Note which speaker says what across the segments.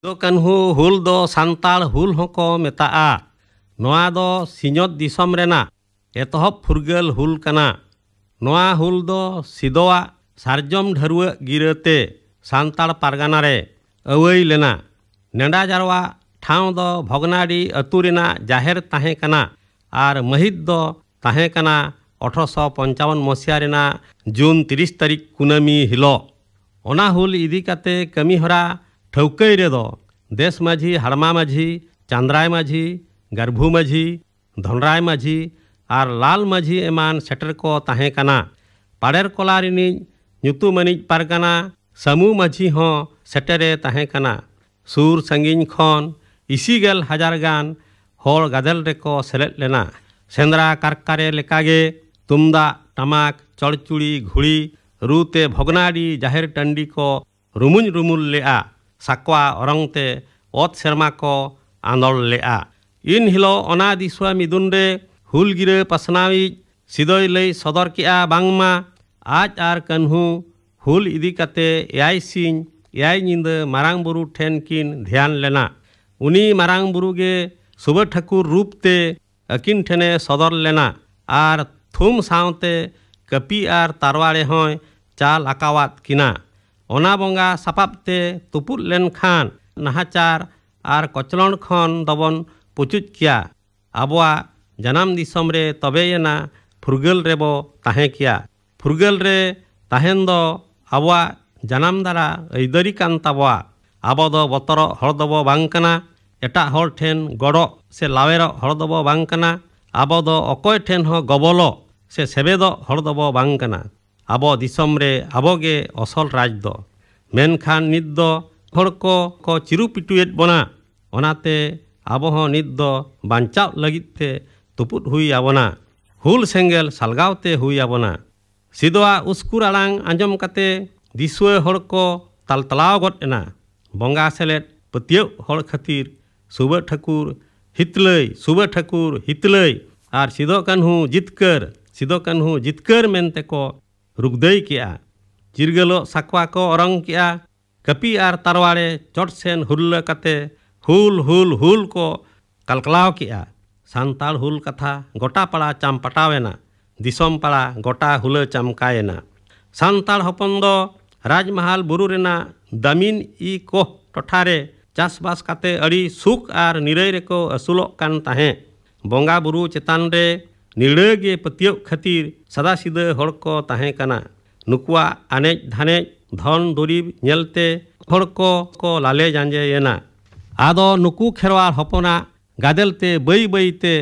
Speaker 1: सिदो कान्हू हुल दो सान्ताल हुल होको मेताआ। नोआ दो सिñot दिसम रेना एतहब फुरगल हुल कना। नोआ हुल दो सिदोआ सारजम ढरुआ गिरते सान्ताल पारगाना रे अवई लेना। नेडा जारवा ठाव दो भगनाडी अतु रेना जाहेर ताहे कना आर महित दो ताहे कना 1855 मसीहा रेना जून 30 तारीख कुनामी हिलो। ओना हुल इदी काते कमी हरा ठौकई रे दो देश माझी हड़मा माझी चांद्राय माझी गर्भू माझी धनराय माझी आर लाल माझी एमान सेटर को ताहे कना। पाड़ेर कोला रिनिज ᱧᱩᱛᱩ ᱢᱟᱹᱱᱤᱡ ᱯᱟᱨᱜᱟᱱᱟ ᱥᱟᱢᱩ ᱢᱟᱹᱡᱷᱤ ᱦᱚᱸ ᱥᱮᱴᱮᱨᱮ ᱛᱟᱦᱮᱸ ᱠᱟᱱᱟ। ᱥᱩᱨ ᱥᱟᱺᱜᱤᱧ ᱠᱷᱚᱱ 80,000 ᱜᱟᱱ ᱦᱚᱲ ᱜᱟᱫᱮᱞ ᱨᱮᱠᱚ ᱥᱮᱞᱮᱫ ᱞᱮᱱᱟ। ᱥᱮᱸᱫᱽᱨᱟ ᱠᱟᱨᱠᱟᱨᱮ ᱞᱮᱠᱟᱜᱮ ᱛᱩᱢᱫᱟᱜ ᱴᱟᱢᱟᱠ ᱪᱚᱲᱪᱩᱲᱤ घुड़ी ᱨᱩᱛᱮ ᱵᱷᱚᱜᱽᱱᱟᱰᱤ ᱡᱟᱦᱮᱨ ᱴᱟᱺᱰᱤ ᱠᱚ ᱨᱩᱢᱩᱧ ᱨᱩᱢᱩᱞ ᱞᱮᱜᱼᱟ। ᱥᱟᱠᱣᱟ ᱚᱨᱚᱝᱛᱮ ᱚᱛ ᱥᱮᱨᱢᱟ ᱠᱚ ᱟᱸᱫᱳᱲ ᱞᱮᱜᱼᱟ। ᱤᱱ ᱦᱤᱞᱳᱜ ᱚᱱᱟ ᱫᱤᱥᱣᱟ ᱢᱤᱫᱩᱱ ᱨᱮ ᱦᱩᱞ ᱜᱤᱨᱟᱹ ᱯᱟᱥᱱᱟᱣᱤᱡ ᱥᱤᱫᱚᱭ ᱞᱟᱹᱭ ᱥᱚᱫᱚᱨ ᱠᱮᱜᱼᱟ ᱵᱟᱝᱢᱟ आज आर कन्हू हुल इदी काते एयाय सिंह एयाय निंदा मारांग बुरु ठेन किन ध्यान लेना। उनी मारांग बुरु गे सुबह ठाकुर रूप ते अकिन ठेने सदर लेना आर थुम सावते कपी आर तारवाड़े होय चाल आकावात किना। ओना बंगा सापाब ते तुपुत लेन खान नाहाचार आर कचलण खन दबन पुचुज किया। आबोआ जनाम दिसम रे तबेयना फुरगल रेबो ताहे किया। फुरगल रे ताहेन दो आबोआ जनाम दारा ऐदरी कान ताबोआ। आबो दो बतर हर दबो बांग कना एटा हर ठेन गड़ो से लावेर हर दबो बांग कना। आबो दो अकय ठेन हो गबलो से सेबेदो हर दबो बांग कना। आबो दिसम रे आबोगे असल राज दो मेनखान नित दो हर को चिरु पिटुएट बना। ओनाते आबो हो नित दो बांचाव लगित ते तुपुत हुई आबोना हुल सेंगेल सालगावते हुई आबोना। सिदोआ उस्कुर आड़ांग आंजम काते दिसुआ हर को तालतलाव गद एना। बंगा सेलेद पतियव हर खातिर सुबह ठाकुर हितलय आर सिदो कान्हू जितकर मेनते को रुगदई केआ। चिरगलो साकवा को अरंग केआ। कपी आर तारवाड़े चोट सेन हुल्ला काते हुल हुल हुल को कलकलाव केआ। सान्ताल हुल कथा गोटा पड़ा चाम पटावेना। दिसम पड़ा गोटा हुला चमकायना। सान्ताल हपन दो राजमहल बुरु रेना दामिन ई कोह टोठारे चासबास काते अड़ी सुख आर निरय रेको असुलोक कान ताहे। बंगा बुरु चेतान रे निड़गे पतियव खातिर सदा सिदा हड़ को ताहे कना। नुकुआ आनेज धानेज धन दुरीब नेलते हड़ को लाले जांजेयना। आदो नुकु खेरवाल हपना गादेलते बई बईते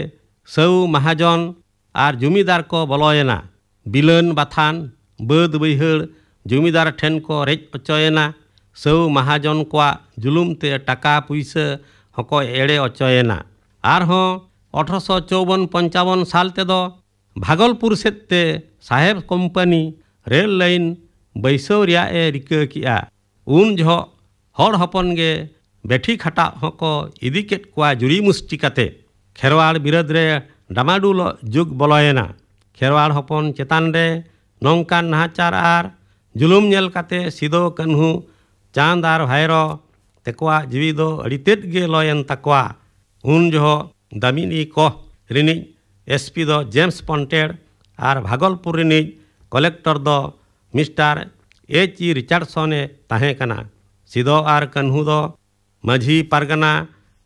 Speaker 1: सौ महाजन आर जमीदार को बलयना। बिलन बाथान बद बैहड़ जमीदार ठेन को रेज अचयना। सौ महाजन को जुलुमते टाका पुइसा हको एड़े अचयना। आरहों 1854-55 साल तेदो भागलपुर सेते साहेब कंपनी रेल लाइन बैसव रिया ए रिका किया। उन जो हड़ हपन गे बेठी खटा हको इदी केट कुआ जुड़ी मुष्टि काते खेरवाड़ बिरद रे डामाडुल जुग बलयना। खेरवाड़ हपन चेतान रे नौकान नाहाचार आर जुलुम नेल काते सिदो कान्हू चांद आर भाईरो तेकुआ जीवी दो अड़ीतेद गे लयन तकुआ। उन जो दामिनी कोह रिनिज एसपी दो जेम्स पॉन्टेड आर भागलपुर रिनिज कलेक्टर दो मिस्टर एच ई रिचार्डसने ताहे कना। सिदो आर कान्हू दो माझी पारगाना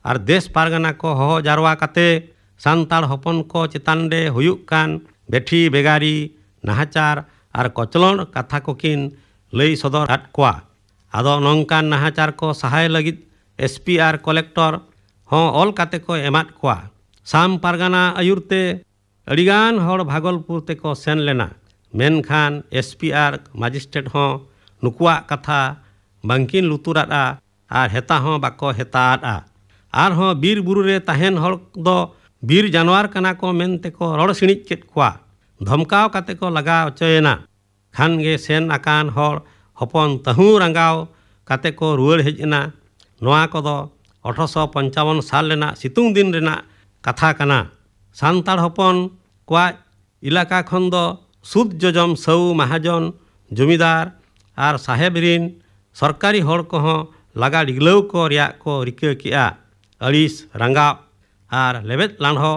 Speaker 1: आर देश पारगाना को हो जारवा काते सान्ताल हपन को चेतान रे हुयुक कान बेठी बेगारी नाहाचार आर कचलण कथा को किन लई सदर आट कोआ। आदो नौकान नाहाचार को सहाय लगित एसपी आर कलेक्टर हों ऑल काते को एमात कोआ। साम पारगाना आयुरते अड़ीगान हड़ भागलपुर ते को सेन लेना। मेनखान एसपी आर मजिस्ट्रेट हों नुकुआ कथा बांकिन लुतुरादा आर हेता हों बाको हेतादा। आर हों बीर बुरु रे ताहेन हड़ दो बीर जानवर कना को मेनते को रड़ सिणिज केट कोआ। धमकाव काते को लगा अचयना। खान गे सेन आकान हड़ हपन तहु रंगाव काते को रुआड़ हेजना। नोआ कोदो 1855 साल लेना सितुंग दिन रेना कथा कना। सान्ताल हपन कोआ इलाका खन दो सुद जजम सौ महाजन जमीदार आर साहेब रिन सरकारी हड़ को laga diglaw ko riak ko rika kia alis rangap ar lebet lanho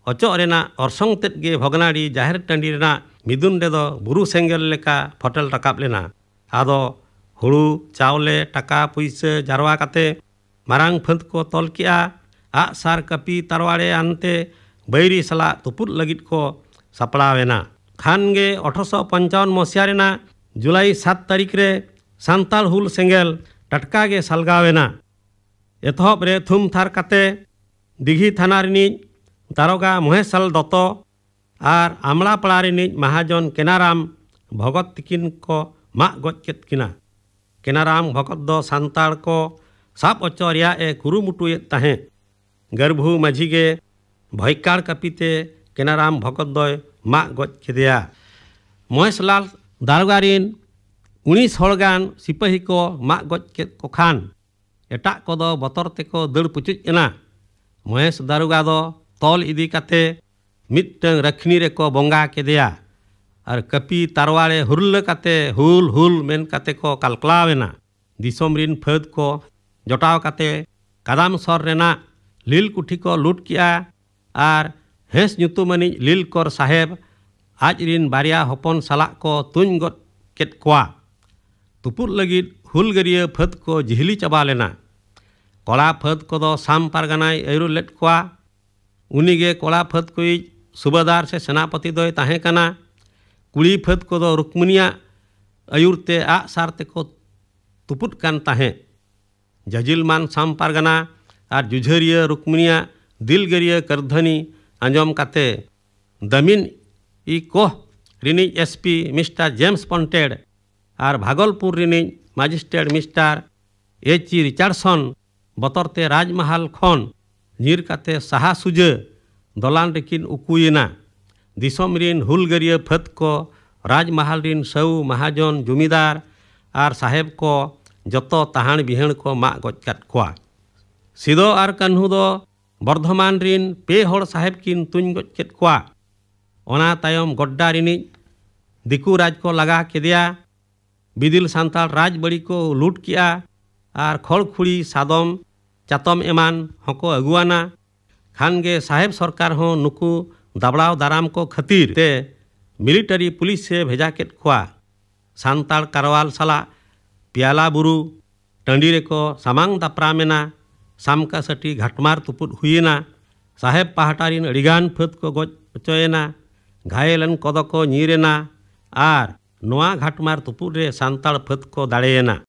Speaker 1: ocok rena orsong tet ge bhognadi jahir tandi rena midun redo buru sengel leka fotel rakap lena ado huru chaule taka puisa jarwa kate marang phant ko tol kia a sar kapi tarware ante bairi sala tuput lagit ko saplawena khan ge 1855 mosiya rena जुलाई 7 तारीख रे सांताल हुल सेंगेल टटका गे सलगावेना एतहब रे थुम थार काते दिघी थाना रिनिज दारोगा महेशल दत्तो are Amla पड़ा रिनिज महाजन केनाराम भगत तिकिन को माग गज केत किना केनाराम भगत दो सांताल को साप अचोरिया ए कुरुमुटुए ताहे गर्भु माझी गे भयकार कपिते केनाराम भगत दय माग गज केदिया महेशलाल दारोगारिन 19 हड़गान सिपाही को माग गज केत को खान एटा कोदो बतर तेको दड़ पुचुज एना महेश दारोगा दो तोल इदी काते मिटंग रखनी रेको बोंगा केदिया और कपी तारवाड़े हुरल काते हुल हुल मेन काते को कलकलावेना दिसोम रिन फद को जोटाव काते कादाम सर रेना लील कुठी को लूट किया और हेस ᱧᱩᱛᱩᱢᱟᱱᱤ लील कर साहेब आज रिन बारिया हपन साला को तुन गद केत कोआ तुपुर लगित हुलगरिया फद को जिहली चाबा लेना कोड़ा फद को दो साम पारगानाय एरु लेट कोआ उनीगे कोड़ा फद को सुबेदार से सेनापति दोय ताहे कना कुड़ी फद को दो रुक्मनिया अयुरते आ सारते को तुपुट कान ताहे जजिलमान साम पारगाना और जुझरिया रुक्मनिया दिलगरिया करधनी आंजम काते दमिन ई कोह रिनिज एसपी मिस्टर जेम्स पॉन्टेड और भागलपुर रिनिज मजिस्ट्रेट मिस्टर एच रिचार्डसन बतरते राजमहल खन नीर काते साहा सुजे दलान रेकिन उकुयना दिसोम रिन हुलगरिया फद को राजमहल रिन सौ महाजन जमीदार और साहेब को जतो तहान बिहण को माग गज काट कोआ सिदो और कन्हू दो बर्धमान रिन पे हड़ साहेब किन तुन गज केत कोआ ओना तायम गड्डा रिनिज दिकू राज को लगा केदिया बिदिल सांताल राज बड़ी को लूट किया और खड़खुड़ी सादम चातम एमान हको अगुआना खान गे साहेब सरकार हो नुकू दाबड़ाव दाराम को खातिर ते मिलिटारी पुलिस से भेजा केत कोआ सांताल कारवाल साला पियाला बुरु टंडी रेको सामांग दापरामेना सामका सटी घाटमार तुपुट हुईना साहेब पहाटारिन अड़िगान फद को गज अचोयना घायलन कदो को नीरेना और नोआ घाटमार तुपुट रे सांताल फद को दाड़ेना।